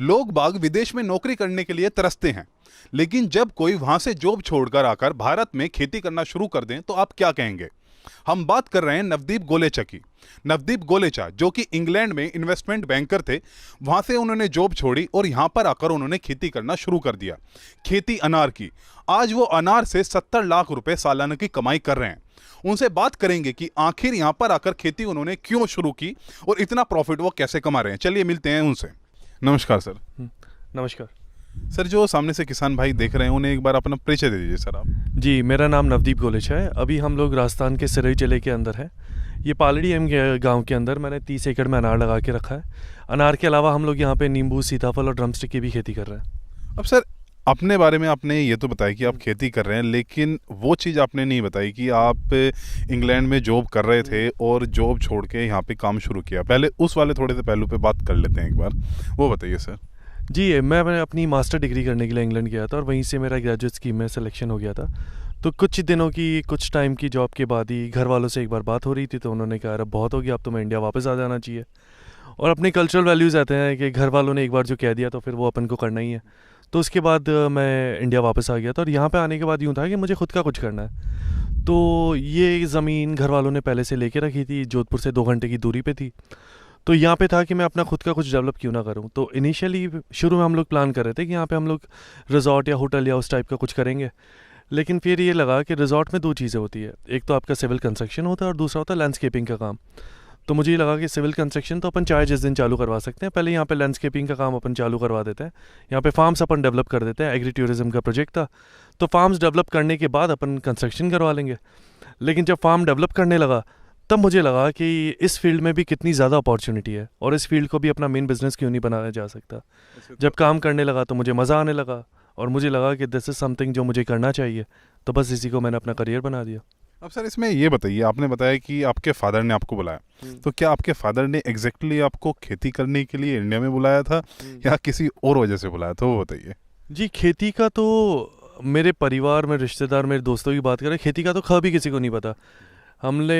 लोग बाग विदेश में नौकरी करने के लिए तरसते हैं, लेकिन जब कोई वहां से जॉब छोड़कर आकर भारत में खेती करना शुरू कर दें तो आप क्या कहेंगे। हम बात कर रहे हैं नवदीप गोलेचा की। नवदीप गोलेचा जो कि इंग्लैंड में इन्वेस्टमेंट बैंकर थे, वहां से उन्होंने जॉब छोड़ी और यहां पर आकर उन्होंने खेती करना शुरू कर दिया, खेती अनार की। आज वो अनार से 70 लाख रुपए सालाना की कमाई कर रहे हैं। उनसे बात करेंगे कि आखिर यहां पर आकर खेती उन्होंने क्यों शुरू की और इतना प्रॉफिट वो कैसे कमा रहे हैं। चलिए मिलते हैं उनसे। नमस्कार सर। नमस्कार सर, जो सामने से किसान भाई देख रहे हैं उन्हें एक बार अपना परिचय दे दीजिए सर आप। जी, मेरा नाम नवदीप गोलेचा है। अभी हम लोग राजस्थान के सिरोही जिले के अंदर हैं। ये पालड़ी एम गांव के अंदर मैंने 30 एकड़ में अनार लगा के रखा है। अनार के अलावा हम लोग यहाँ पे नींबू, सीताफल और ड्रमस्टिक की भी खेती कर रहे हैं। अब सर, अपने बारे में आपने ये तो बताया कि आप खेती कर रहे हैं, लेकिन वो चीज़ आपने नहीं बताई कि आप इंग्लैंड में जॉब कर रहे थे और जॉब छोड़ के यहाँ पे काम शुरू किया। पहले उस वाले थोड़े से पहलू पे बात कर लेते हैं एक बार, वो बताइए सर। जी, मैंने अपनी मास्टर डिग्री करने के लिए इंग्लैंड गया था और वहीं से मेरा ग्रेजुएट स्कीम में सिलेक्शन हो गया था। तो कुछ टाइम की जॉब के बाद ही घर वालों से एक बार बात हो रही थी, तो उन्होंने कहा अब बहुत हो गया, अब तुम्हें इंडिया वापस आ जाना चाहिए। और अपने कल्चरल वैल्यूज़ आते हैं कि घर वालों ने एक बार जो कह दिया तो फिर वो अपन को करना ही है। तो उसके बाद मैं इंडिया वापस आ गया था और यहाँ पे आने के बाद यूँ था कि मुझे खुद का कुछ करना है। तो ये ज़मीन घर वालों ने पहले से लेके रखी थी, जोधपुर से 2 घंटे की दूरी पे थी। तो यहाँ पे था कि मैं अपना खुद का कुछ डेवलप क्यों ना करूँ। तो इनिशियली शुरू में हम लोग प्लान कर रहे थे कि यहाँ पे हम लोग रिजॉर्ट या होटल या उस टाइप का कुछ करेंगे। लेकिन फिर ये लगा कि रिजॉर्ट में 2 चीज़ें होती है, एक तो आपका सिविल कंस्ट्रक्शन होता है और दूसरा होता है लैंडस्केपिंग का काम। तो मुझे ये लगा कि सिविल कंस्ट्रक्शन तो अपन चाहे जिस दिन चालू करवा सकते हैं, पहले यहाँ पे लैंडस्केपिंग का काम अपन चालू करवा देते हैं। यहाँ पे फार्म्स अपन डेवलप कर देते हैं, एग्री टूरिज्म का प्रोजेक्ट था। तो फार्म्स डेवलप करने के बाद अपन कंस्ट्रक्शन करवा लेंगे। लेकिन जब फार्म डेवलप करने लगा तब मुझे लगा कि इस फील्ड में भी कितनी ज़्यादा अपॉर्चुनिटी है और इस फील्ड को भी अपना मेन बिजनेस क्यों नहीं बनाया जा सकता। जब काम करने लगा तो मुझे मज़ा आने लगा और मुझे लगा कि दिस इज़ समथिंग जो मुझे करना चाहिए। तो बस इसी को मैंने अपना करियर बना दिया। अब सर, इसमें ये बताइए, आपने बताया कि आपके फादर ने आपको बुलाया, तो क्या आपके फादर ने एग्जैक्टली आपको खेती करने के लिए इंडिया में बुलाया था या किसी और वजह से बुलाया था, वो बताइए। जी, खेती का तो मेरे परिवार में, रिश्तेदार, मेरे दोस्तों की बात करें, खेती का तो कभी किसी को नहीं पता। हमने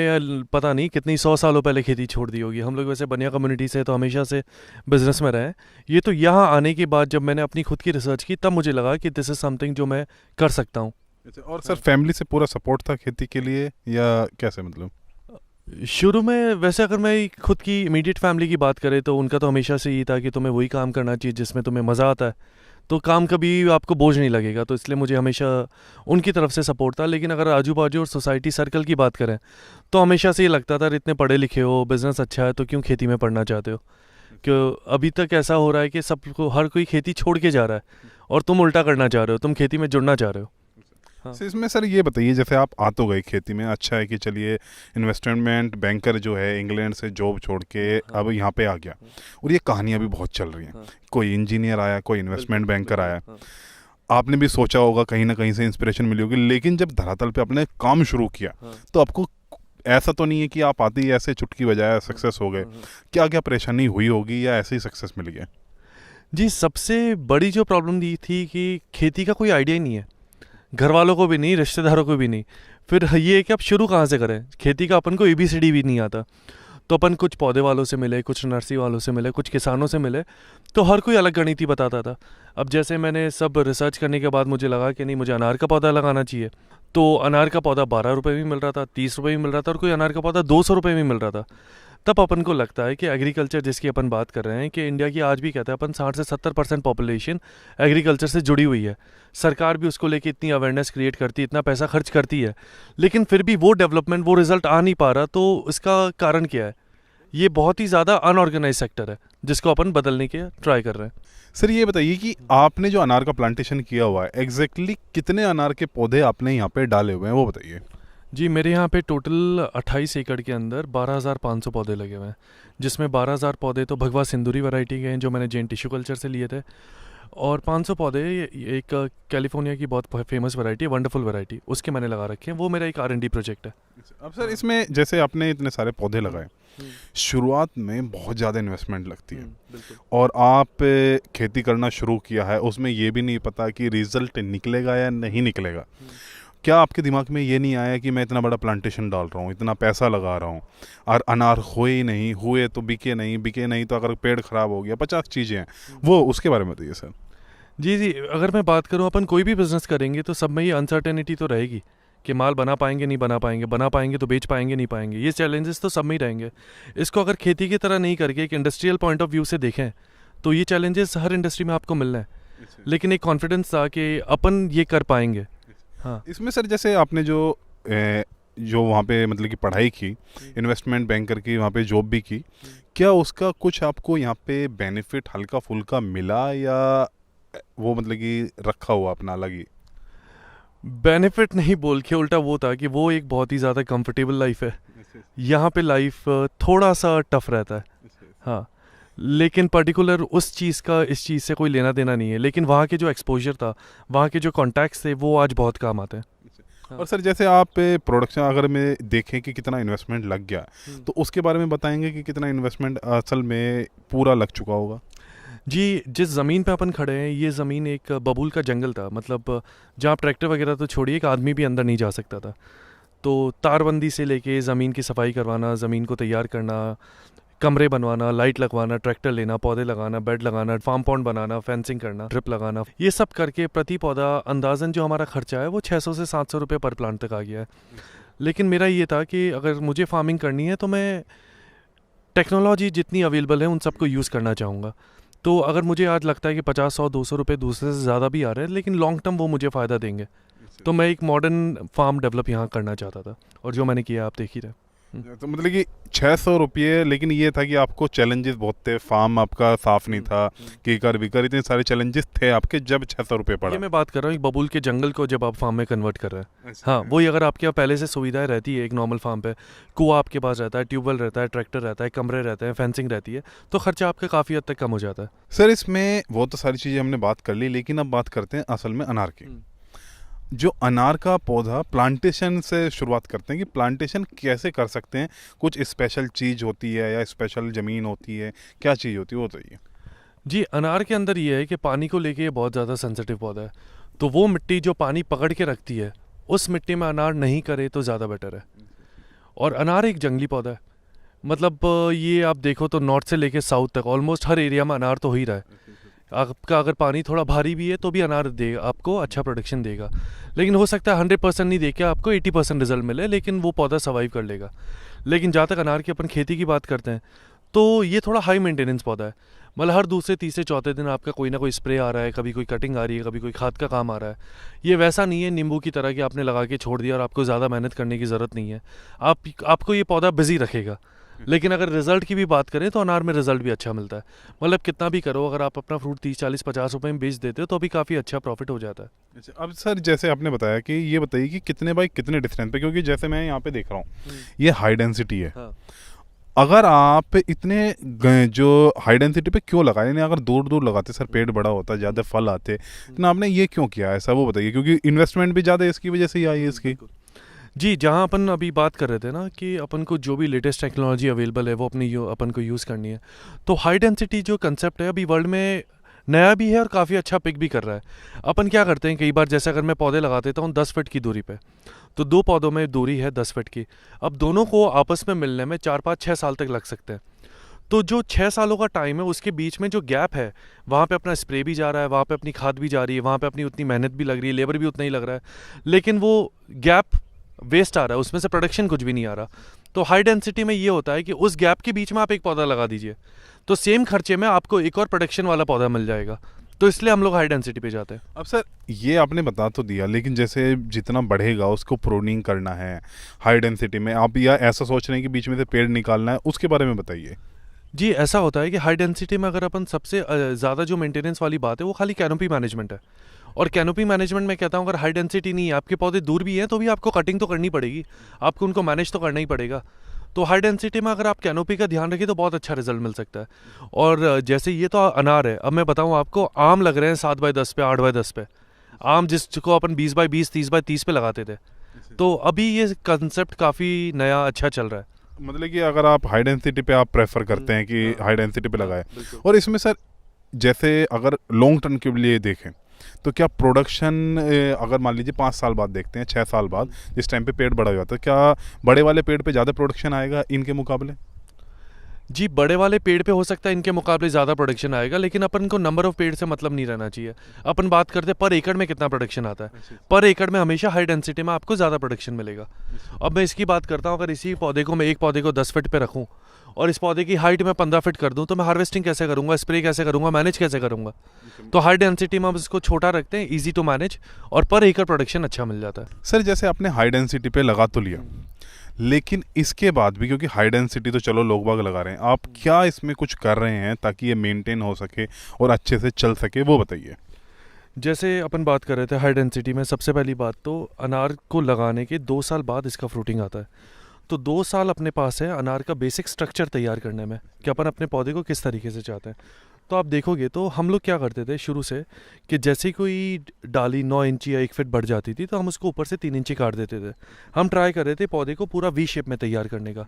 पता नहीं कितनी 100 सालों पहले खेती छोड़ दी होगी। हम लोग वैसे बनिया कम्युनिटी से तो हमेशा से बिजनेस में रहे। ये तो यहाँ आने के बाद जब मैंने अपनी खुद की रिसर्च की तब मुझे लगा कि दिस इज़ समथिंग जो मैं कर सकता हूँ। और सर, फैमिली से पूरा सपोर्ट था खेती के लिए या कैसे, मतलब? शुरू में वैसे अगर मैं खुद की इमीडिएट फैमिली की बात करें तो उनका तो हमेशा से ये था कि तुम्हें वही काम करना चाहिए जिसमें तुम्हें मज़ा आता है, तो काम कभी आपको बोझ नहीं लगेगा। तो इसलिए मुझे हमेशा उनकी तरफ से सपोर्ट था। लेकिन अगर आजू बाजू और सोसाइटी सर्कल की बात करें तो हमेशा से ये लगता था इतने पढ़े लिखे हो, बिज़नेस अच्छा है, तो क्यों खेती में पढ़ना चाहते हो। क्यों अभी तक ऐसा हो रहा है कि सबको, हर कोई खेती छोड़ के जा रहा है और तुम उल्टा करना चाह रहे हो, तुम खेती में जुड़ना चाह रहे हो। हाँ। इसमें सर ये बताइए, जैसे आप आ तो गए खेती में, अच्छा है कि चलिए इन्वेस्टमेंट बैंकर जो है इंग्लैंड से जॉब छोड़ के अब यहाँ पे आ गया, और ये कहानियाँ भी बहुत चल रही हैं। कोई इंजीनियर आया, कोई इन्वेस्टमेंट बैंकर आया, आपने भी सोचा होगा, कहीं ना कहीं से इंस्पिरेशन मिली होगी, लेकिन जब धरातल पे आपने काम शुरू किया तो आपको ऐसा तो नहीं है कि आप आते ही ऐसे चुटकी बजाया सक्सेस हो गए। क्या क्या परेशानी हुई होगी या ऐसे ही सक्सेस मिल गया? जी, सबसे बड़ी जो प्रॉब्लम ये थी कि खेती का कोई आइडिया ही नहीं है, घर वालों को भी नहीं, रिश्तेदारों को भी नहीं। फिर ये है कि अब शुरू कहाँ से करें, खेती का अपन को ABCD भी नहीं आता। तो अपन कुछ पौधे वालों से मिले, कुछ नर्सरी वालों से मिले, कुछ किसानों से मिले, तो हर कोई अलग गणित ही बताता था। अब जैसे मैंने सब रिसर्च करने के बाद मुझे लगा कि नहीं, मुझे अनार का पौधा लगाना चाहिए। तो अनार का पौधा 12 रुपये भी मिल रहा था, 30 रुपये भी मिल रहा था और कोई अनार का पौधा 200 रुपये भी मिल रहा था। तब अपन को लगता है कि एग्रीकल्चर जिसकी अपन बात कर रहे हैं कि इंडिया की आज भी कहता है अपन 60 से 70% पॉपुलेशन एग्रीकल्चर से जुड़ी हुई है। सरकार भी उसको लेके इतनी अवेयरनेस क्रिएट करती है, इतना पैसा खर्च करती है, लेकिन फिर भी वो डेवलपमेंट, वो रिजल्ट आ नहीं पा रहा। तो इसका कारण क्या है? ये बहुत ही ज़्यादा अनऑर्गेनाइज सेक्टर है जिसको अपन बदलने के ट्राई कर रहे हैं। सर, ये बताइए कि आपने जो अनार का प्लांटेशन किया हुआ है, एग्जैक्टली कितने अनार के पौधे आपने यहाँ पे डाले हुए हैं, वो बताइए। जी, मेरे यहाँ पे टोटल 28 एकड़ के अंदर 12,500 पौधे लगे हुए हैं, जिसमें 12,000 पौधे तो भगवा सिंदूरी वैरायटी के हैं जो मैंने जैन टिश्यू कल्चर से लिए थे, और 500 पौधे एक कैलिफोर्निया की बहुत फेमस वैरायटी है, वंडरफुल वैरायटी, उसके मैंने लगा रखे हैं। वो मेरा एक R&D प्रोजेक्ट है। अब सर, इसमें जैसे आपने इतने सारे पौधे लगाए, शुरुआत में बहुत ज़्यादा इन्वेस्टमेंट लगती है और आप खेती करना शुरू किया है, उसमें ये भी नहीं पता कि रिजल्ट निकलेगा या नहीं निकलेगा। क्या आपके दिमाग में ये नहीं आया कि मैं इतना बड़ा प्लांटेशन डाल रहा हूँ, इतना पैसा लगा रहा हूँ और अनार हुए ही नहीं, हुए तो बिके नहीं, बिके नहीं तो अगर पेड़ ख़राब हो गया, 50 चीज़ें हैं, वो उसके बारे में बताइए सर। जी जी, अगर मैं बात करूं, अपन कोई भी बिजनेस करेंगे तो सब में ये अनसर्टेनिटी तो रहेगी कि माल बना पाएंगे नहीं बना पाएंगे तो बेच पाएंगे नहीं पाएंगे, ये चैलेंजेस तो सब में ही रहेंगे। इसको अगर खेती की तरह नहीं करके एक इंडस्ट्रियल पॉइंट ऑफ व्यू से देखें तो ये चैलेंजेस हर इंडस्ट्री में आपको मिलना है, लेकिन एक कॉन्फिडेंस था कि अपन ये कर पाएंगे। हाँ, इसमें सर जैसे आपने जो वहाँ पे मतलब कि पढ़ाई की, इन्वेस्टमेंट बैंकर की वहाँ पे जॉब भी की, क्या उसका कुछ आपको यहाँ पे बेनिफिट हल्का फुल्का मिला या वो मतलब कि रखा हुआ अपना अलग ही? बेनिफिट नहीं बोल के उल्टा वो था कि वो एक बहुत ही ज़्यादा कंफर्टेबल लाइफ है, यहाँ पे लाइफ थोड़ा सा टफ रहता है। हाँ, लेकिन पर्टिकुलर उस चीज़ का इस चीज़ से कोई लेना देना नहीं है, लेकिन वहाँ के जो एक्सपोजर था, वहाँ के जो कॉन्टैक्ट्स थे, वो आज बहुत काम आते हैं। और सर जैसे आप प्रोडक्शन अगर में देखें कि कितना इन्वेस्टमेंट लग गया, तो उसके बारे में बताएंगे कि कितना इन्वेस्टमेंट असल में पूरा लग चुका होगा? जी, जिस ज़मीन पे अपन खड़े हैं, ये ज़मीन एक बबूल का जंगल था, मतलब जहाँ ट्रैक्टर वगैरह तो छोड़िए, एक आदमी भी अंदर नहीं जा सकता था। तो तारबंदी से लेके ज़मीन की सफाई करवाना, ज़मीन को तैयार करना, कमरे बनवाना, लाइट लगवाना, ट्रैक्टर लेना, पौधे लगाना, बेड लगाना, फार्म पॉन्ड बनाना, फेंसिंग करना, ड्रिप लगाना, ये सब करके प्रति पौधा अंदाज़न जो हमारा खर्चा है वो 600 से 700 रुपये पर प्लांट तक आ गया है। लेकिन मेरा ये था कि अगर मुझे फार्मिंग करनी है तो मैं टेक्नोलॉजी जितनी अवेलेबल है उन सबको यूज़ करना चाहूँगा। तो अगर मुझे आज लगता है कि 50, 100, 200 रुपये दूसरे से ज़्यादा भी आ रहे हैं, लेकिन लॉन्ग टर्म वो मुझे फ़ायदा देंगे, तो मैं एक मॉडर्न फार्म डेवलप यहाँ करना चाहता था, और जो मैंने किया आप देख ही रहे। तो मतलब कि 600 रुपये, लेकिन ये था कि आपको चैलेंजेस बहुत थे, फार्म आपका साफ नहीं था, कीकर विकर, इतने सारे चैलेंजेस थे आपके जब 600 रुपये पड़ा। ये मैं बात कर रहा हूँ एक बबूल के जंगल को जब आप फार्म में कन्वर्ट कर रहे हैं। अच्छा। हाँ, वही अगर आपके यहाँ पहले से सुविधाएं रहती है, एक नॉर्मल फार्म पे कुआं आपके पास रहता है, ट्यूबवेल रहता है, ट्रैक्टर रहता है, कमरे रहते हैं, फेंसिंग रहती है, तो खर्चा आपका काफ़ी हद तक कम हो जाता है। सर इसमें वो तो सारी चीज़ें हमने बात कर ली, लेकिन अब बात करते हैं असल में अनार की। जो अनार का पौधा प्लांटेशन से शुरुआत करते हैं कि प्लांटेशन कैसे कर सकते हैं, कुछ स्पेशल चीज़ होती है या स्पेशल ज़मीन होती है, क्या चीज़ होती है वो बताइए। जी, अनार के अंदर ये है कि पानी को लेके ये बहुत ज़्यादा सेंसिटिव पौधा है, तो वो मिट्टी जो पानी पकड़ के रखती है उस मिट्टी में अनार नहीं करे तो ज़्यादा बेटर है। और अनार एक जंगली पौधा है, मतलब ये आप देखो तो नॉर्थ से लेके साउथ तक ऑलमोस्ट हर एरिया में अनार तो हो ही रहा है। आपका अगर पानी थोड़ा भारी भी है तो भी अनार देगा, आपको अच्छा प्रोडक्शन देगा, लेकिन हो सकता है 100% नहीं दे के आपको 80% रिजल्ट मिले, लेकिन वो पौधा सर्वाइव कर लेगा। लेकिन जहाँ तक अनार की अपन खेती की बात करते हैं तो ये थोड़ा हाई मेंटेनेंस पौधा है, मतलब हर दूसरे तीसरे चौथे दिन आपका कोई ना कोई स्प्रे आ रहा है, कभी कोई कटिंग आ रही है, कभी कोई खाद का काम आ रहा है। ये वैसा नहीं है नींबू की तरह कि आपने लगा के छोड़ दिया और आपको ज़्यादा मेहनत करने की ज़रूरत नहीं है। आपको ये पौधा बिजी रखेगा। लेकिन अगर रिजल्ट की भी बात करें तो अनार में रिजल्ट भी अच्छा मिलता है, मतलब कितना भी करो, अगर आप अपना फ्रूट 30, 40, 50 रुपये में बेच देते हो तो भी काफ़ी अच्छा प्रॉफिट हो जाता है। अच्छा, अब सर जैसे आपने बताया कि ये बताइए कि कितने बाई कितने डिस्टेंस पे, क्योंकि जैसे मैं यहाँ पे देख रहा हूँ ये हाई डेंसिटी है। हाँ। अगर आप इतने जो हाई डेंसिटी पे क्यों लगाए, यानी अगर दूर दूर लगाते सर पेड़ बड़ा होता, ज़्यादा फल आते, तो आपने ये क्यों किया ऐसा वो बताइए, क्योंकि इन्वेस्टमेंट भी ज़्यादा इसकी वजह से ही आई है इसकी। जी, जहाँ अपन अभी बात कर रहे थे ना कि अपन को जो भी लेटेस्ट टेक्नोलॉजी अवेलेबल है वो अपन को यूज़ करनी है, तो हाई डेंसिटी जो कंसेप्ट है अभी वर्ल्ड में नया भी है और काफ़ी अच्छा पिक भी कर रहा है। अपन क्या करते हैं कई बार, जैसे अगर मैं पौधे लगा देता हूँ 10 फीट की दूरी पे, तो 2 पौधों में दूरी है 10 फीट की, अब दोनों को आपस में मिलने में 4, 5, 6 साल तक लग सकते हैं। तो जो 6 सालों का टाइम है उसके बीच में जो गैप है, वहाँ पे अपना स्प्रे भी जा रहा है, वहाँ पे अपनी खाद भी जा रही है, वहाँ पे अपनी उतनी मेहनत भी लग रही है, लेबर भी उतना ही लग रहा है, लेकिन वो गैप वेस्ट आ रहा है, उसमें से प्रोडक्शन कुछ भी नहीं आ रहा। तो हाई डेंसिटी में ये होता है कि उस गैप के बीच में आप एक पौधा लगा दीजिए तो सेम खर्चे में आपको एक और प्रोडक्शन वाला पौधा मिल जाएगा, तो इसलिए हम लोग हाई डेंसिटी पे जाते हैं। अब सर ये आपने बता तो दिया, लेकिन जैसे जितना बढ़ेगा उसको प्रूनिंग करना है हाई डेंसिटी में, आप या ऐसा सोच रहे हैं कि बीच में से पेड़ निकालना है, उसके बारे में बताइए। जी, ऐसा होता है कि हाई डेंसिटी में अगर अपन सबसे ज़्यादा जो मेंटेनेंस वाली बात है वो खाली कैनोपी मैनेजमेंट है, और कैनोपी मैनेजमेंट में कहता हूँ अगर हाई डेंसिटी नहीं है, आपके पौधे दूर भी हैं तो भी आपको कटिंग तो करनी पड़ेगी, आपको उनको मैनेज तो करना ही पड़ेगा। तो हाई डेंसिटी में अगर आप कैनोपी का ध्यान रखें तो बहुत अच्छा रिजल्ट मिल सकता है। और जैसे ये तो अनार है, अब मैं बताऊँ आपको, आम लग रहे हैं 7x10 पे, 8x10 पे, आम जिसको अपन 20x20, 30x30 पे लगाते थे, तो अभी ये कंसेप्ट काफ़ी नया अच्छा चल रहा है। मतलब कि अगर आप हाई डेंसिटी पे आप प्रेफर करते हैं कि हाई डेंसिटी पे लगाए, और इसमें सर जैसे अगर लॉन्ग टर्म के लिए देखें तो क्या प्रोडक्शन अगर मान लीजिए 5 साल बाद देखते हैं, 6 साल बाद, जिस टाइम पे पेड़ बड़ा हो जाता है, क्या बड़े वाले पेड़ पे ज़्यादा प्रोडक्शन आएगा इनके मुकाबले? जी, बड़े वाले पेड़ पे हो सकता है इनके मुकाबले ज़्यादा प्रोडक्शन आएगा, लेकिन अपन को नंबर ऑफ पेड़ से मतलब नहीं रहना चाहिए। अपन बात करते हैं पर एकड़ में कितना प्रोडक्शन आता है। पर एकड़ में हमेशा हाई डेंसिटी में आपको ज़्यादा प्रोडक्शन मिलेगा। अब मैं इसकी बात करता हूँ, अगर इसी पौधे को मैं एक पौधे को 10 फीट पे रखूँ और इस पौधे की हाइट में 15 फीट कर दूँ, तो मैं हार्वेस्टिंग कैसे करूँगा, स्प्रे कैसे करूँगा, मैनेज कैसे करूँगा? तो हाई डेंसिटी में हम इसको छोटा रखते हैं, ईजी टू मैनेज, और पर एकड़ प्रोडक्शन अच्छा मिल जाता है। सर जैसे आपने हाई डेंसिटी पे लगा तो लिया, लेकिन इसके बाद भी, क्योंकि हाई डेंसिटी तो चलो लोग बाग लगा रहे हैं, आप क्या इसमें कुछ कर रहे हैं ताकि ये मेंटेन हो सके और अच्छे से चल सके, वो बताइए। जैसे अपन बात कर रहे थे हाई डेंसिटी में, सबसे पहली बात तो अनार को लगाने के 2 साल बाद इसका फ्रूटिंग आता है। तो 2 साल अपने पास है अनार का बेसिक स्ट्रक्चर तैयार करने में कि अपन अपने पौधे को किस तरीके से चाहते हैं। तो आप देखोगे तो हम लोग क्या करते थे शुरू से कि जैसे कोई डाली 9 इंची या 1 फीट बढ़ जाती थी तो हम उसको ऊपर से 3 इंची काट देते थे। हम ट्राई कर रहे थे पौधे को पूरा वी शेप में तैयार करने का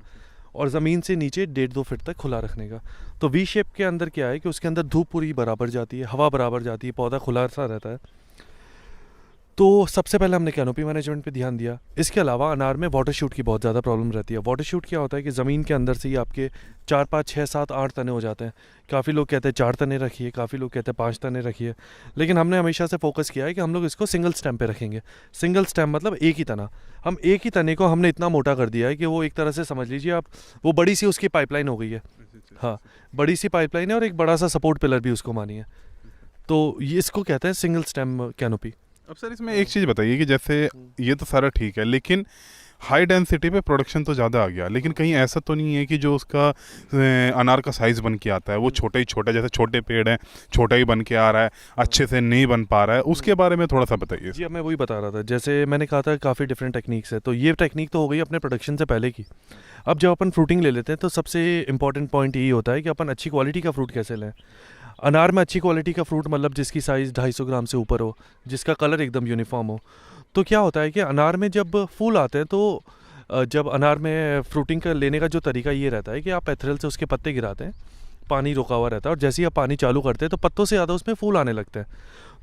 और ज़मीन से नीचे 1.5-2 फीट तक खुला रखने का। तो वी शेप के अंदर क्या है कि उसके अंदर धूप पूरी बराबर जाती है, हवा बराबर जाती है, पौधा खुला सा रहता है। तो सबसे पहले हमने कैनोपी मैनेजमेंट पे ध्यान दिया। इसके अलावा अनार में वाटर शूट की बहुत ज़्यादा प्रॉब्लम रहती है। वाटर शूट क्या होता है कि ज़मीन के अंदर से ही आपके 4, 5, 6, 7, 8 तने हो जाते हैं। काफ़ी लोग कहते हैं 4 तने रखिए, काफ़ी लोग कहते हैं 5 तने रखिए, लेकिन हमने हमेशा से फोकस किया है कि हम लोग इसको सिंगल स्टेम पे रखेंगे। सिंगल स्टेम मतलब एक ही तना। हम एक ही तने को हमने इतना मोटा कर दिया है कि वो एक तरह से समझ लीजिए आप, वो बड़ी सी उसकी पाइपलाइन हो गई है। हाँ, बड़ी सी पाइपलाइन है और एक बड़ा सा सपोर्ट पिलर भी उसको मानिए। तो ये इसको कहते हैं सिंगल स्टेम कैनोपी। अब सर इसमें एक चीज़ बताइए कि जैसे ये तो सारा ठीक है, लेकिन हाई डेंसिटी पे प्रोडक्शन तो ज़्यादा आ गया, लेकिन कहीं ऐसा तो नहीं है कि जो उसका अनार का साइज़ बन के आता है वो छोटा ही छोटा, जैसे छोटे पेड़ हैं छोटा ही बन के आ रहा है, अच्छे से नहीं बन पा रहा है, उसके बारे में थोड़ा सा बताइए। जी, अब मैं वही बता रहा था, जैसे मैंने कहा था काफ़ी डिफरेंट टेक्निक्स है। तो ये टेक्निक तो हो गई अपने प्रोडक्शन से पहले की। अब जब अपन फ्रूटिंग ले लेते हैं तो सबसे इंपॉर्टेंट पॉइंट यही होता है कि अपन अच्छी क्वालिटी का फ्रूट कैसे लें। अनार में अच्छी क्वालिटी का फ्रूट मतलब जिसकी साइज़ 250 ग्राम से ऊपर हो, जिसका कलर एकदम यूनिफॉर्म हो। तो क्या होता है कि अनार में जब फूल आते हैं तो जब अनार में फ्रूटिंग का लेने का जो तरीका ये रहता है कि आप एथेरल से उसके पत्ते गिराते हैं, पानी रुका हुआ रहता है और जैसे ही आप पानी चालू करते हैं तो पत्तों से ज़्यादा उसमें फूल आने लगते हैं।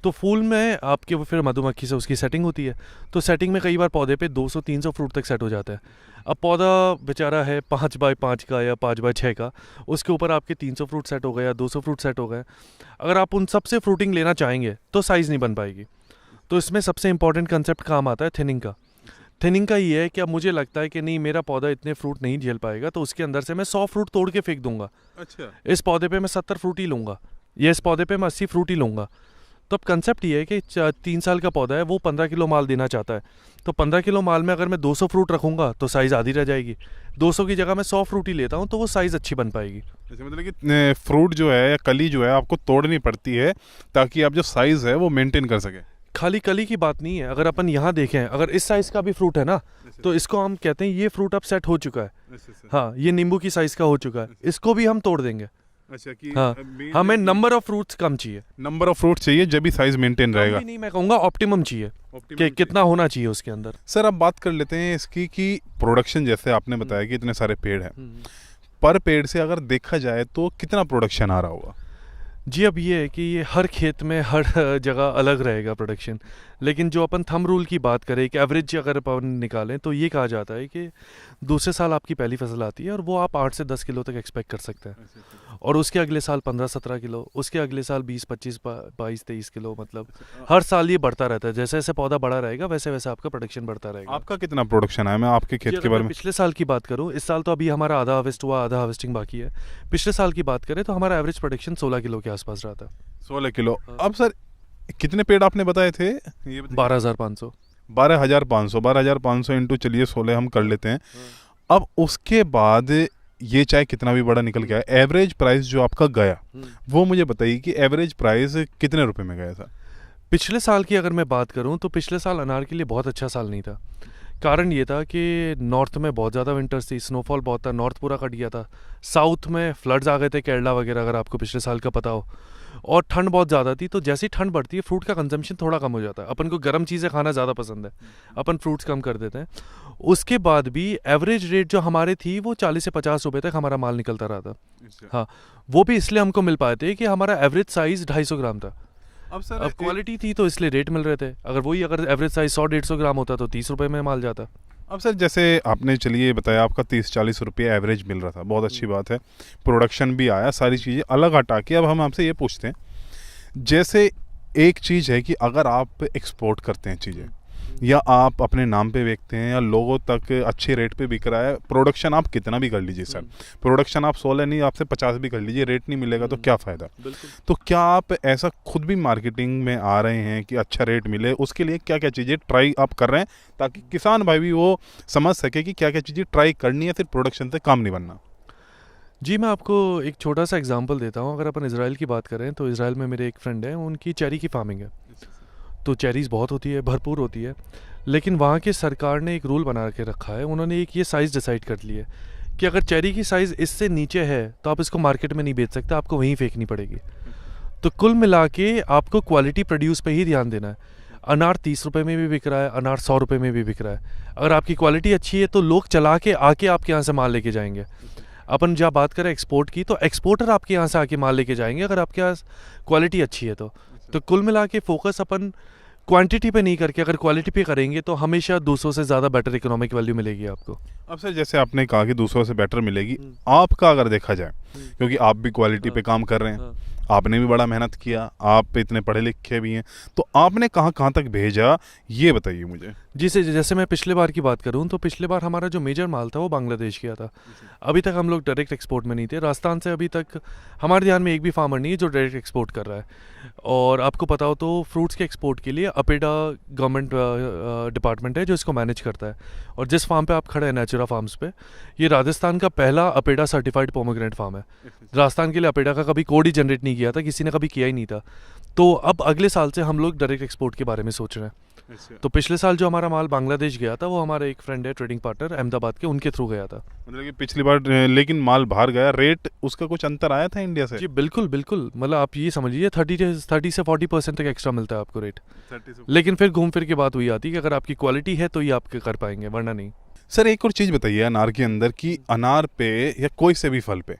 तो फूल में आपके वो फिर मधुमक्खी से उसकी सेटिंग होती है। तो सेटिंग में कई बार पौधे पे 200-300 फ्रूट तक सेट हो जाता है। अब पौधा बेचारा है 5 बाय 5 का या 5 बाय 6 का, उसके ऊपर आपके 300 फ्रूट सेट हो गए या 200 फ्रूट सेट हो गए। अगर आप उन सब से फ्रूटिंग लेना चाहेंगे तो साइज़ नहीं बन पाएगी। तो इसमें सबसे इंपॉर्टेंट कंसेप्ट काम आता है थिनिंग का। थिनिंग का ये है कि अब मुझे लगता है कि नहीं मेरा पौधा इतने फ्रूट नहीं झेल पाएगा, तो उसके अंदर से मैं 100 फ्रूट तोड़ के फेंक दूंगा। अच्छा, इस पौधे पे मैं 70 फ्रूट ही लूँगा या इस पौधे पे मैं 80 फ्रूट ही लूँगा। तो अब कंसेप्ट ये है कि 3 साल का पौधा है, वो 15 किलो माल देना चाहता है। तो 15 किलो माल में अगर मैं 200 फ्रूट रखूँगा तो साइज़ आधी रह जाएगी। 200 की जगह मैं 100 फ्रूट ही लेता हूँ तो वो साइज़ अच्छी बन पाएगी। जैसे मतलब कि फ्रूट जो है या कली जो है आपको तोड़नी पड़ती है ताकि आप जो साइज़ है वो मेंटेन कर सके। खाली कली की बात नहीं है, अगर अपन यहाँ देखें, अगर इस साइज़ का भी फ्रूट है ना तो इसको हम कहते हैं ये फ्रूट अब सेट हो चुका है। हाँ, ये नींबू की साइज़ का हो चुका है, इसको भी हम तोड़ देंगे। अच्छा, कि हाँ, हमें नंबर ऑफ फ्रूट्स कम चाहिए। नंबर ऑफ फ्रूट चाहिए जब भी साइज मेंटेन रहेगा। नहीं, मैं कहूँगा ऑप्टिमम चाहिए कि कितना होना चाहिए उसके अंदर। सर अब बात कर लेते हैं इसकी कि प्रोडक्शन, जैसे आपने बताया कि इतने सारे पेड़ हैं, पर पेड़ से अगर देखा जाए तो कितना प्रोडक्शन आ रहा होगा? जी, अब ये है कि ये हर खेत में हर जगह अलग रहेगा प्रोडक्शन, लेकिन जो अपन थंब रूल की बात करें, एक एवरेज अगर अपन निकालें तो ये कहा जाता है कि दूसरे साल आपकी पहली फसल आती है और वो आप 8 से 10 किलो तक एक्सपेक्ट कर सकते हैं, और उसके अगले साल 15-17 किलो, उसके अगले साल 20-25, 22-23 किलो, मतलब हर साल ये बढ़ता रहता है। जैसे जैसे पौधा बड़ा रहेगा वैसे वैसे आपका प्रोडक्शन बढ़ता रहेगा। आपका कितना प्रोडक्शन है? मैं आपके खेत के बारे में पिछले साल की बात करूँ, इस साल तो अभी हमारा आधा हार्वेस्ट हुआ, आधा हार्वेस्टिंग बाकी है। पिछले साल की बात करें तो हमारा एवरेज प्रोडक्शन 16 किलो के आसपास रहा था। 16 किलो। अब सर कितने पेड़ आपने बताए थे? ये 12,500। 12,500 इंटू चलिए 16 हम कर लेते हैं। अब उसके बाद ये चाहे कितना भी बड़ा निकल गया, एवरेज प्राइस जो आपका गया वो मुझे बताइए कि एवरेज प्राइस कितने रुपए में गया था? पिछले साल की अगर मैं बात करूं तो पिछले साल अनार के लिए बहुत अच्छा साल नहीं था। कारण ये था कि नॉर्थ में बहुत ज़्यादा विंटर्स थी, स्नोफॉल बहुत था, नॉर्थ पूरा कट गया था। साउथ में फ्लड्स आ गए थे, केरला वगैरह, अगर आपको पिछले साल का पता हो, और ठंड बहुत ज़्यादा थी। तो जैसे ही ठंड बढ़ती है फ्रूट का कंजम्पशन थोड़ा कम हो जाता है। अपन को गर्म चीज़ें खाना ज़्यादा पसंद है, अपन फ्रूट्स कम कर देते हैं। उसके बाद भी एवरेज रेट जो हमारे थी वो 40 से 50 रुपये तक हमारा माल निकलता रहा था। हाँ, वो भी इसलिए हमको मिल पाए थे कि हमारा एवरेज साइज़ 250 ग्राम था। अब सर अब क्वालिटी थी तो इसलिए रेट मिल रहे थे। अगर एवरेज साइज 100-150 ग्राम होता तो 30 रुपए में माल जाता। अब सर जैसे आपने चलिए बताया आपका 30-40 रुपये एवरेज मिल रहा था, बहुत अच्छी बात है, प्रोडक्शन भी आया, सारी चीज़ें अलग हटा के अब हम आपसे ये पूछते हैं, जैसे एक चीज़ है कि अगर आप एक्सपोर्ट करते हैं चीज़ें या आप अपने नाम पे बेचते हैं या लोगों तक अच्छे रेट पे बिक रहा है, प्रोडक्शन आप कितना भी कर लीजिए सर, प्रोडक्शन आप 16 नहीं आपसे 50 भी कर लीजिए, रेट नहीं मिलेगा तो क्या फ़ायदा। तो क्या आप ऐसा खुद भी मार्केटिंग में आ रहे हैं कि अच्छा रेट मिले, उसके लिए क्या क्या चीज़ें ट्राई आप कर रहे हैं ताकि किसान भाई भी वो समझ सके कि क्या क्या चीज़ें ट्राई करनी है, सिर्फ प्रोडक्शन से काम नहीं बनना। जी, मैं आपको एक छोटा सा एग्जांपल देता हूँ। अगर अपन इज़राइल की बात करें तो इज़राइल में मेरे एक फ्रेंड हैं, उनकी चेरी की फार्मिंग है। तो चेरीज़ बहुत होती है, भरपूर होती है, लेकिन वहाँ की सरकार ने एक रूल बना के रखा है। उन्होंने एक ये साइज़ डिसाइड कर ली है कि अगर चेरी की साइज़ इससे नीचे है तो आप इसको मार्केट में नहीं बेच सकते, आपको वहीं फेंकनी पड़ेगी। तो कुल मिला के आपको क्वालिटी प्रोड्यूस पे ही ध्यान देना है। अनार 30 रुपये में भी बिक रहा है, अनार 100 रुपये में भी बिक रहा है। अगर आपकी क्वालिटी अच्छी है तो लोग चला के आके आपके यहाँ से माल लेके जाएंगे। अपन जब बात करें एक्सपोर्ट की, तो एक्सपोर्टर आपके यहाँ से आके माल लेके जाएंगे अगर आपके यहाँ क्वालिटी अच्छी है तो कुल मिला के फोकस अपन क्वांटिटी पे नहीं करके अगर क्वालिटी पे करेंगे तो हमेशा दूसरों से ज़्यादा बेटर इकोनॉमिक वैल्यू मिलेगी आपको। अब सर जैसे आपने कहा कि दूसरों से बेटर मिलेगी, आपका अगर देखा जाए, क्योंकि आप भी क्वालिटी पे काम कर रहे हैं, आपने भी बड़ा मेहनत किया, आप इतने पढ़े लिखे भी हैं, तो आपने कहाँ कहाँ तक भेजा ये बताइए मुझे। जैसे मैं पिछले बार की बात करूं तो पिछले बार हमारा जो मेजर माल था वो बांग्लादेश गया था। अभी तक हम लोग डायरेक्ट एक्सपोर्ट में नहीं थे। राजस्थान से अभी तक हमारे ध्यान में एक भी फार्मर नहीं है जो डायरेक्ट एक्सपोर्ट कर रहा है। और आपको पता हो तो फ्रूट्स के एक्सपोर्ट के लिए अपेडा गवर्नमेंट डिपार्टमेंट है जो इसको मैनेज करता है। और जिस फार्म पे आप खड़े हैं, नेचुरा फार्म्स पे, ये राजस्थान का पहला अपेडा सर्टिफाइड पोमोग्रेनेट फार्म है। राजस्थान के लिए अपेडा का कभी कोड ही जनरेट नहीं किया था, किसी ने कभी किया ही नहीं था। तो अब अगले साल से हम लोग डायरेक्ट एक्सपोर्ट के बारे में सोच रहे हैं। तो पिछले साल जो हमारा माल बांग्लादेश गया था वो हमारा एक फ्रेंड है, ट्रेडिंग पार्टनर अहमदाबाद के, उनके थ्रू गया था। मतलब कि पिछली बार लेकिन माल बाहर गया, रेट उसका कुछ अंतर आया था इंडिया से? जी बिल्कुल बिल्कुल, मतलब आप ये समझिए 30 से 40% तक एक्स्ट्रा मिलता है आपको रेट। लेकिन फिर घूम फिर के बात हुई आती है कि अगर आपकी क्वालिटी है तो ये आप कर पाएंगे, वरना नहीं। सर एक और चीज़ बताइए अनार के अंदर कि अनार पे या कोई से भी फल पे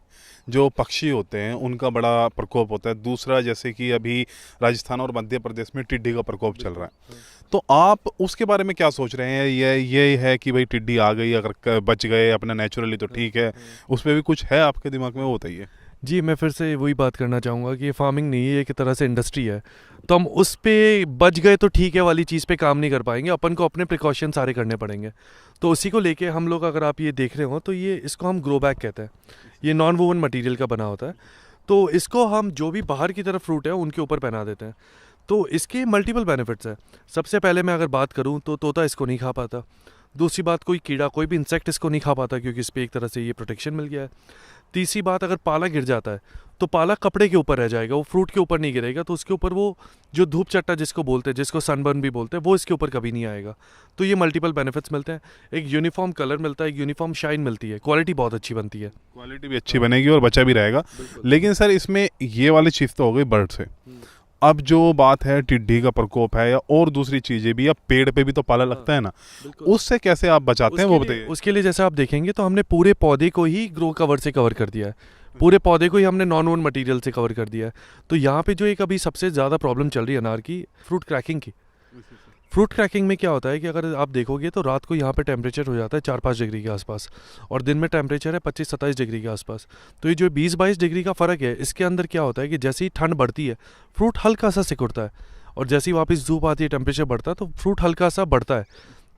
जो पक्षी होते हैं उनका बड़ा प्रकोप होता है। दूसरा जैसे कि अभी राजस्थान और मध्य प्रदेश में टिड्डी का प्रकोप चल रहा है, तो आप उसके बारे में क्या सोच रहे हैं? ये है कि भाई टिड्डी आ गई, अगर बच गए अपना नेचुरली तो ठीक है, उस पर भी कुछ है आपके दिमाग में, वो बताइए। जी, मैं फिर से वही बात करना चाहूँगा कि ये फार्मिंग नहीं है, एक तरह से इंडस्ट्री है। तो हम उस पे बच गए तो ठीक है वाली चीज़ पे काम नहीं कर पाएंगे, अपन को अपने प्रिकॉशन सारे करने पड़ेंगे। तो उसी को लेके हम लोग, अगर आप ये देख रहे हो तो ये इसको हम ग्रो बैग कहते हैं। ये नॉन वोवन मटेरियल का बना होता है। तो इसको हम जो भी बाहर की तरफ फ्रूट है उनके ऊपर पहना देते हैं। तो इसके मल्टीपल बेनिफिट्स हैं। सबसे पहले मैं अगर बात करूँ तो तोता इसको नहीं खा पाता। दूसरी बात, कोई कीड़ा, कोई भी इंसेक्ट इसको नहीं खा पाता क्योंकि इस पर एक तरह से ये प्रोटेक्शन मिल गया है। तीसरी बात, अगर पाला गिर जाता है तो पाला कपड़े के ऊपर रह जाएगा, वो फ्रूट के ऊपर नहीं गिरेगा। तो उसके ऊपर वो जो धूप चट्टा जिसको बोलते हैं, जिसको सनबर्न भी बोलते हैं, वो इसके ऊपर कभी नहीं आएगा। तो ये मल्टीपल बेनिफिट्स मिलते हैं। एक यूनिफॉर्म कलर मिलता है, एक यूनिफॉर्म शाइन मिलती है, क्वालिटी बहुत अच्छी बनती है। क्वालिटी भी अच्छी बनेगी और बचा भी रहेगा। लेकिन सर इसमें ये वाली चीज़ तो हो गई बर्ड से, अब जो बात है टिड्डी का प्रकोप है या और दूसरी चीजें भी, या पेड़ पे भी तो पाला लगता है ना, उससे कैसे आप बचाते हैं वो बताइए। उसके लिए जैसे आप देखेंगे तो हमने पूरे पौधे को ही ग्रो कवर से कवर कर दिया है। पूरे पौधे को ही हमने नॉन वोन मटेरियल से कवर कर दिया है। तो यहाँ पे जो एक अभी सबसे ज़्यादा प्रॉब्लम चल रही है अनार की, फ्रूट क्रैकिंग की। फ्रूट क्रैकिंग में क्या होता है कि अगर आप देखोगे तो रात को यहाँ पे टेम्परेचर हो जाता है 4-5 डिग्री के आसपास, और दिन में टेम्परेचर है 25-27 डिग्री के आसपास। तो ये जो 20-22 डिग्री का फ़र्क है, इसके अंदर क्या होता है कि जैसे ही ठंड बढ़ती है फ्रूट हल्का सा सिकुड़ता है, और जैसे ही वापस धूप आती है, टेम्परेचर बढ़ता है, तो फ्रूट हल्का सा बढ़ता है।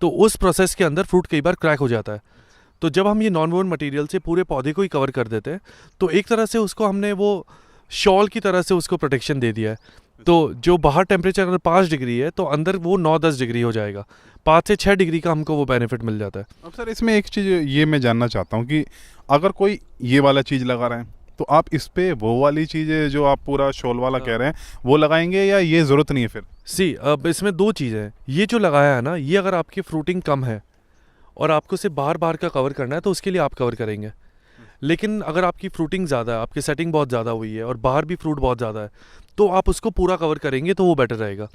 तो उस प्रोसेस के अंदर फ्रूट कई बार क्रैक हो जाता है। तो जब हम ये नॉन वोन मटेरियल से पूरे पौधे को ही कवर कर देते हैं तो एक तरह से उसको हमने वो शॉल की तरह से उसको प्रोटेक्शन दे दिया है। तो जो बाहर टेम्परेचर अगर 5 डिग्री है तो अंदर वो 9-10 डिग्री हो जाएगा। 5 से 6 डिग्री का हमको वो बेनिफिट मिल जाता है। अब सर इसमें एक चीज़ ये मैं जानना चाहता हूँ कि अगर कोई ये वाला चीज़ लगा रहे हैं तो आप इस पे वो वाली चीज़ें जो आप पूरा शॉल वाला कह रहे हैं वो लगाएंगे, या ये ज़रूरत नहीं है फिर? अब इसमें 2 चीज़ें हैं। ये जो लगाया है ना, ये अगर आपकी फ्रूटिंग कम है और आपको सिर्फ बाहर का कवर करना है तो उसके लिए आप कवर करेंगे। लेकिन अगर आपकी फ्रूटिंग ज़्यादा है, आपकी सेटिंग बहुत ज़्यादा हुई है और बाहर भी फ्रूट बहुत ज़्यादा है, तो आप उसको पूरा कवर करेंगे तो वो बेटर रहेगा।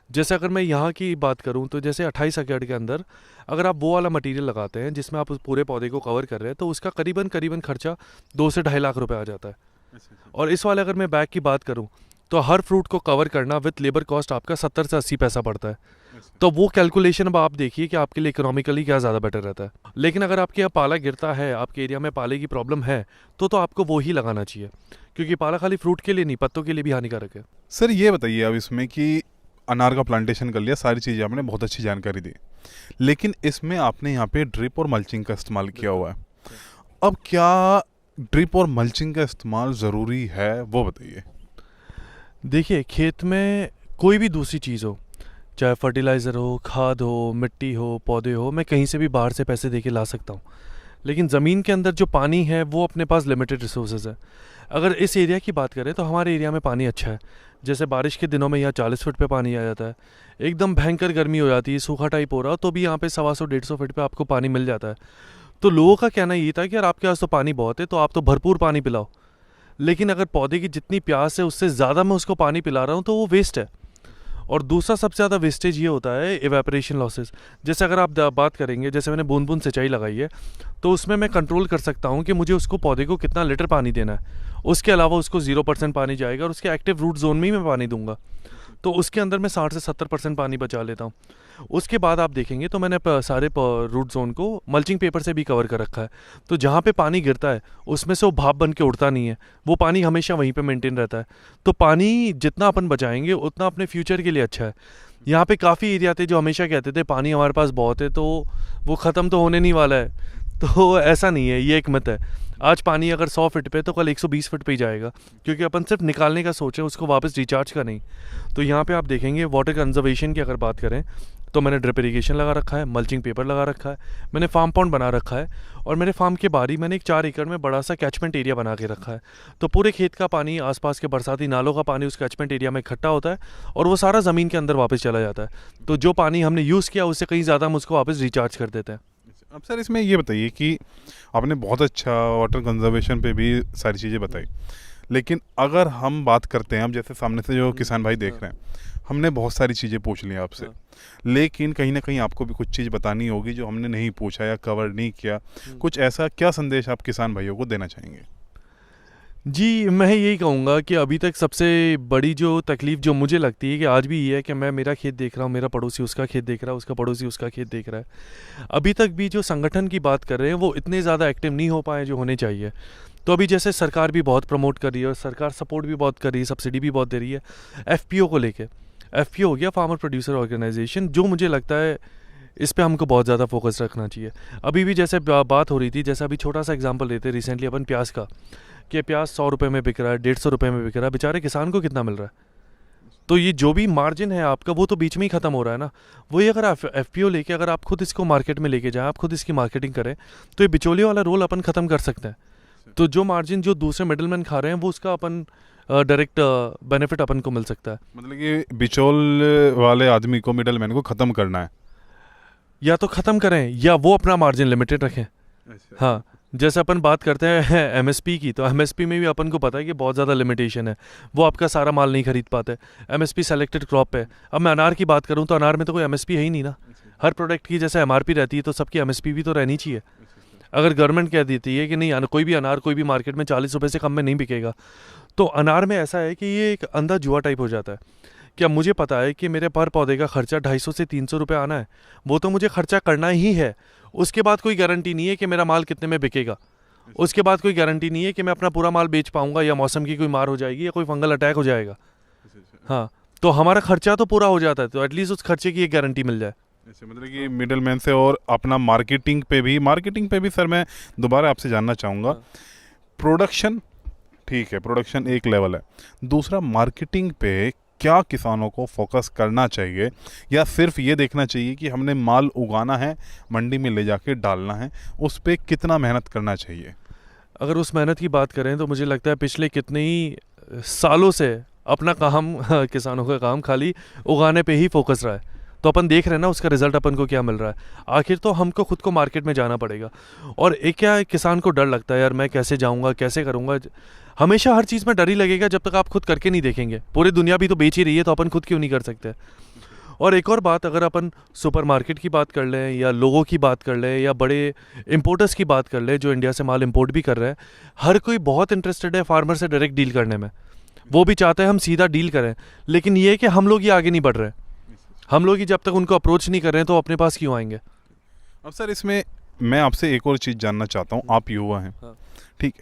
जैसे अगर मैं यहाँ की बात करूँ तो जैसे 28 एकड़ के अंदर अगर आप वो वाला मटेरियल लगाते हैं जिसमें आप उस पूरे पौधे को कवर कर रहे हैं तो उसका करीबन खर्चा 2 से 2.5 लाख रुपए आ जाता है। और इस वाले अगर मैं बैग की बात करूँ तो हर फ्रूट को कवर करना विथ लेबर कॉस्ट आपका 70 से 80 पैसा पड़ता है। तो वो कैलकुलेशन अब आप देखिए कि आपके लिए इकोनॉमिकली क्या ज़्यादा बेटर रहता है। लेकिन अगर आपके यहाँ पाला गिरता है, आपके एरिया में पाले की प्रॉब्लम है, तो आपको वो ही लगाना चाहिए, क्योंकि पाला खाली फ्रूट के लिए नहीं, पत्तों के लिए भी हानिकारक है। सर ये बताइए अब इसमें कि अनार का प्लांटेशन कर लिया, सारी चीज़ें आपने बहुत अच्छी जानकारी दी, लेकिन इसमें आपने यहाँ पे ड्रिप और मल्चिंग का इस्तेमाल किया हुआ है। अब क्या ड्रिप और मल्चिंग का इस्तेमाल ज़रूरी है, वो बताइए। देखिए, खेत में कोई भी दूसरी चीज़ हो, चाहे फर्टिलाइज़र हो, खाद हो, मिट्टी हो, पौधे हो, मैं कहीं से भी बाहर से पैसे दे के ला सकता हूँ। लेकिन ज़मीन के अंदर जो पानी है वो अपने पास लिमिटेड रिसोर्सेज है। अगर इस एरिया की बात करें तो हमारे एरिया में पानी अच्छा है। जैसे बारिश के दिनों में यहाँ 40 फुट पे पानी आ जाता है, एकदम भयंकर गर्मी हो जाती है, सूखा टाइप हो रहा हो, तो भी यहाँ पे 125-150 फुट पे आपको पानी मिल जाता है। तो लोगों का कहना ये था कि यार आपके पास तो पानी बहुत है, तो आप तो भरपूर पानी पिलाओ। लेकिन अगर पौधे की जितनी प्यास है उससे ज़्यादा मैं उसको पानी पिला रहा हूँ तो वो वेस्ट है। और दूसरा सबसे ज़्यादा वेस्टेज ये होता है इवेपोरेशन लॉसेस। जैसे अगर आप बात करेंगे, जैसे मैंने बूंद बूंद सिंचाई लगाई है, तो उसमें मैं कंट्रोल कर सकता हूँ कि मुझे उसको पौधे को कितना लीटर पानी देना है। उसके अलावा उसको 0% पानी जाएगा और उसके एक्टिव रूट जोन में ही मैं पानी दूंगा, तो उसके अंदर मैं 60 से 70% पानी बचा लेता हूँ। उसके बाद आप देखेंगे तो मैंने सारे रूट जोन को मल्चिंग पेपर से भी कवर कर रखा है, तो जहाँ पे पानी गिरता है उसमें से वो भाप बन के उड़ता नहीं है, वो पानी हमेशा वहीं पे मेंटेन रहता है। तो पानी जितना अपन बचाएंगे उतना अपने फ्यूचर के लिए अच्छा है। यहाँ पे काफ़ी एरिया थे जो हमेशा कहते थे पानी हमारे पास बहुत है, तो वो ख़त्म तो होने नहीं वाला है। तो ऐसा नहीं है, ये एक मत है। आज पानी अगर 100 फीट पे तो कल 120 फीट पे ही जाएगा, क्योंकि अपन सिर्फ निकालने का सोचे, उसको वापस रिचार्ज का नहीं। तो यहाँ पे आप देखेंगे वाटर कंजर्वेशन की अगर बात करें तो मैंने ड्रिप इरीगेशन लगा रखा है, मल्चिंग पेपर लगा रखा है, मैंने फार्म पॉन्ड बना रखा है, और मेरे फार्म के बाहरी मैंने एक 4 एकड़ में बड़ा सा कैचमेंट एरिया बना के रखा है। तो पूरे खेत का पानी, आसपास के बरसाती नालों का पानी उस कैचमेंट एरिया में इकट्ठा होता है और वो सारा ज़मीन के अंदर वापस चला जाता है। तो जो पानी हमने यूज़ किया उससे कहीं ज़्यादा हम उसको वापस रिचार्ज कर देते हैं। अब सर इसमें ये बताइए कि आपने बहुत अच्छा वाटर कंजर्वेशन पे भी सारी चीज़ें बताई, लेकिन अगर हम बात करते हैं, अब जैसे सामने से जो किसान भाई देख रहे हैं, हमने बहुत सारी चीज़ें पूछ ली आपसे, लेकिन कहीं ना कहीं आपको भी कुछ चीज़ बतानी होगी जो हमने नहीं पूछा या कवर नहीं किया। कुछ ऐसा क्या संदेश आप किसान भाइयों को देना चाहेंगे? जी, मैं यही कहूँगा कि अभी तक सबसे बड़ी जो तकलीफ़ जो मुझे लगती है कि आज भी ये है कि मैं मेरा खेत देख रहा हूँ, मेरा पड़ोसी उसका खेत देख रहा है, उसका पड़ोसी उसका खेत देख रहा है। अभी तक भी जो संगठन की बात कर रहे हैं वो इतने ज़्यादा एक्टिव नहीं हो पाए जो होने चाहिए। तो अभी जैसे सरकार भी बहुत प्रमोट कर रही है और सरकार सपोर्ट भी बहुत कर रही है, सब्सिडी भी बहुत दे रही है एफपीओ को लेके। एफपीओ हो गया, फार्मर प्रोड्यूसर ऑर्गेनाइजेशन, जो मुझे लगता है इस पे हमको बहुत ज़्यादा फोकस रखना चाहिए। अभी भी जैसे बात हो रही थी, जैसे अभी छोटा सा एग्जांपल लेते हैं रिसेंटली अपन प्याज का, कि प्याज 100 रुपये में बिक रहा है, 150 रुपये में बिक रहा है, बेचारे किसान को कितना मिल रहा है? तो ये जो भी मार्जिन है आपका वो तो बीच में ही ख़त्म हो रहा है ना। वही अगर आप एफपीओ लेके अगर आप खुद इसको मार्केट में लेके जाएं, आप खुद इसकी मार्केटिंग करें, तो ये बिचौलिए वाला रोल अपन ख़त्म कर सकते हैं। तो जो मार्जिन जो दूसरे मिडलमैन खा रहे हैं वो उसका अपन डायरेक्ट बेनिफिट अपन को मिल सकता है। मतलब कि बिचौल वाले आदमी को, मिडलमैन को ख़त्म करना है, या तो ख़त्म करें या वो अपना मार्जिन लिमिटेड रखें। हाँ, जैसे अपन बात करते हैं एमएसपी की, तो एमएसपी में भी अपन को पता है कि बहुत ज़्यादा लिमिटेशन है, वो आपका सारा माल नहीं खरीद पाते। एमएसपी सेलेक्टेड क्रॉप है। अब मैं अनार की बात करूं तो अनार में तो कोई एमएसपी है ही नहीं ना। हर प्रोडक्ट की जैसे एमआरपी रहती है तो सबकी एमएसपी भी तो रहनी चाहिए। अगर गवर्नमेंट कह देती है कि नहीं, कोई भी अनार कोई भी मार्केट में 40 रुपये से कम में नहीं बिकेगा, तो अनार में ऐसा है कि ये एक अंधा जुआ टाइप हो जाता है। क्या मुझे पता है कि मेरे पर पौधे का खर्चा 250 से 300 रुपये आना है, वो तो मुझे खर्चा करना ही है। उसके बाद कोई गारंटी नहीं है कि मेरा माल कितने में बिकेगा। उसके बाद कोई गारंटी नहीं है कि मैं अपना पूरा माल बेच पाऊंगा, या मौसम की कोई मार हो जाएगी या कोई फंगल अटैक हो जाएगा। हाँ, तो हमारा खर्चा तो पूरा हो जाता है, तो एटलीस्ट उस खर्चे की एक गारंटी मिल जाए। मतलब कि मिडल मैन से। और अपना मार्केटिंग पे भी सर मैं दोबारा आपसे जानना चाहूँगा। प्रोडक्शन ठीक है, प्रोडक्शन एक लेवल है, दूसरा मार्केटिंग पे क्या किसानों को फोकस करना चाहिए, या सिर्फ ये देखना चाहिए कि हमने माल उगाना है, मंडी में ले जाके डालना है, उस पर कितना मेहनत करना चाहिए? अगर उस मेहनत की बात करें तो मुझे लगता है पिछले कितने ही सालों से अपना काम किसानों का काम खाली उगाने पे ही फोकस रहा है। तो अपन देख रहे हैं ना उसका रिजल्ट अपन को क्या मिल रहा है। आखिर तो हमको खुद को मार्केट में जाना पड़ेगा। और एक क्या किसान को डर लगता है, यार मैं कैसे जाऊंगा, कैसे करूंगा। हमेशा हर चीज़ में डर ही लगेगा जब तक आप खुद करके नहीं देखेंगे। पूरी दुनिया भी तो बेच ही रही है, तो अपन खुद क्यों नहीं कर सकते। और एक और बात, अगर अपन सुपरमार्केट की बात कर लें, या लोगों की बात कर लें, या बड़े इंपोर्टर्स की बात कर लें जो इंडिया से माल इंपोर्ट भी कर रहे हैं, हर कोई बहुत इंटरेस्टेड है फार्मर से डायरेक्ट डील करने में। वो भी चाहते हैं हम सीधा डील करें, लेकिन ये है कि हम लोग ही आगे नहीं बढ़ रहे। हम लोग ही जब तक उनको अप्रोच नहीं कर रहे हैं तो अपने पास क्यों आएंगे। अब सर इसमें मैं आपसे एक और चीज़ जानना चाहता हूँ। आप युवा हैं, हाँ। ठीक,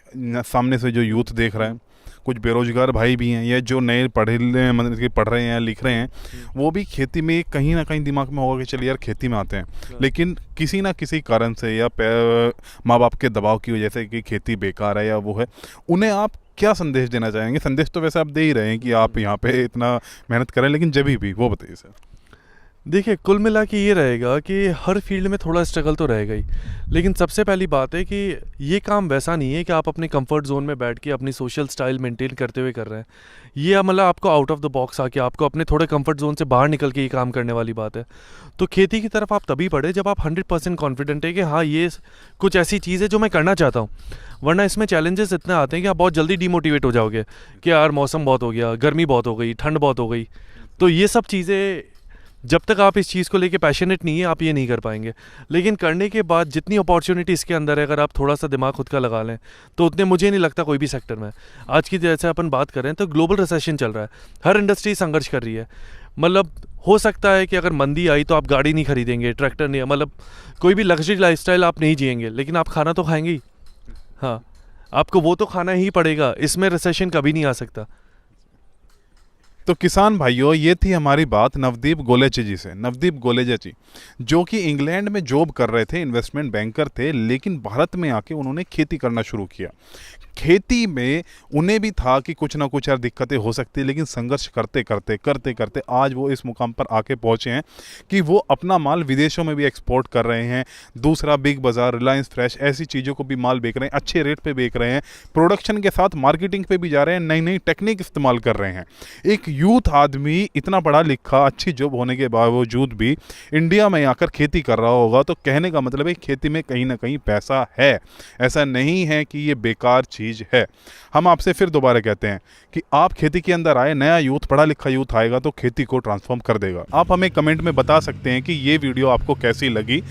सामने से जो यूथ देख रहा है, कुछ बेरोजगार भाई भी हैं या जो नए पढ़े मतलब कि पढ़ रहे हैं, लिख रहे हैं, वो भी खेती में कहीं ना कहीं दिमाग में होगा कि चलिए यार खेती में आते हैं, लेकिन किसी ना किसी कारण से या माँ बाप के दबाव की वजह से कि खेती बेकार है या वो है, उन्हें आप क्या संदेश देना चाहेंगे? संदेश तो वैसे आप दे ही रहे हैं कि आप यहाँ पे इतना मेहनत करें, लेकिन जब भी वो बताइए सर। देखिए, कुल मिला के ये रहेगा कि हर फील्ड में थोड़ा स्ट्रगल तो रहेगा ही, लेकिन सबसे पहली बात है कि ये काम वैसा नहीं है कि आप अपने कंफर्ट जोन में बैठ के अपनी सोशल स्टाइल मेंटेन करते हुए कर रहे हैं। ये मतलब आपको आउट ऑफ द बॉक्स आके आपको अपने थोड़े कंफर्ट जोन से बाहर निकल के ये काम करने वाली बात है। तो खेती की तरफ आप तभी बढ़े जब आप 100% कॉन्फिडेंट है कि हाँ, ये कुछ ऐसी चीज़ है जो मैं करना चाहता हूँ। वरना इसमें चैलेंजेस इतने आते हैं कि आप बहुत जल्दी डिमोटिवेट हो जाओगे कि यार मौसम बहुत हो गया, गर्मी बहुत हो गई, ठंड बहुत हो गई। तो ये सब चीज़ें जब तक आप इस चीज़ को लेके पैशनेट नहीं है, आप ये नहीं कर पाएंगे। लेकिन करने के बाद जितनी अपॉर्चुनिटी इसके अंदर है, अगर आप थोड़ा सा दिमाग खुद का लगा लें तो उतने मुझे नहीं लगता कोई भी सेक्टर में। आज की जैसे अपन बात करें तो ग्लोबल रिसेशन चल रहा है, हर इंडस्ट्री संघर्ष कर रही है। मतलब हो सकता है कि अगर मंदी आई तो आप गाड़ी नहीं खरीदेंगे, ट्रैक्टर नहीं, मतलब कोई भी लग्जरी लाइफस्टाइल आप नहीं जिएंगे, लेकिन आप खाना तो खाएंगे ही। हाँ, आपको वो तो खाना ही पड़ेगा, इसमें रिसेशन कभी नहीं आ सकता। तो किसान भाइयों, ये थी हमारी बात नवदीप गोलेचे जी से। नवदीप गोलेचे जी जो कि इंग्लैंड में जॉब कर रहे थे, इन्वेस्टमेंट बैंकर थे, लेकिन भारत में आके उन्होंने खेती करना शुरू किया। खेती में उन्हें भी था कि कुछ ना कुछ यार दिक्कतें हो सकती है, लेकिन संघर्ष करते करते आज वो इस मुकाम पर आके पहुंचे हैं कि वो अपना माल विदेशों में भी एक्सपोर्ट कर रहे हैं। दूसरा बिग बाज़ार, रिलायंस फ्रेश, ऐसी चीज़ों को भी माल बेच रहे हैं, अच्छे रेट पे बेच रहे हैं। प्रोडक्शन के साथ मार्केटिंग पे भी जा रहे हैं, नई नई टेक्निक इस्तेमाल कर रहे हैं। एक यूथ आदमी इतना पढ़ा लिखा, अच्छी जॉब होने के बावजूद भी इंडिया में आकर खेती कर रहा होगा, तो कहने का मतलब है खेती में कहीं ना कहीं पैसा है। ऐसा नहीं है कि ये बेकार चीज़ है। हम आपसे फिर दोबारा कहते हैं कि आप खेती के अंदर आए, नया यूथ, पढ़ा लिखा यूथ आएगा तो खेती को ट्रांसफॉर्म कर देगा। आप हमें कमेंट में बता सकते हैं कि ये वीडियो आपको कैसी लगी,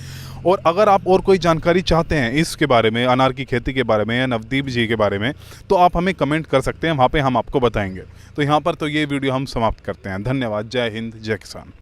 और अगर आप और कोई जानकारी चाहते हैं इसके बारे में, अनार की खेती के बारे में या नवदीप जी के बारे में, तो आप हमें कमेंट कर सकते हैं, वहाँ पे हम आपको बताएंगे। तो यहाँ पर तो ये वीडियो हम समाप्त करते हैं। धन्यवाद। जय हिंद, जय किसान।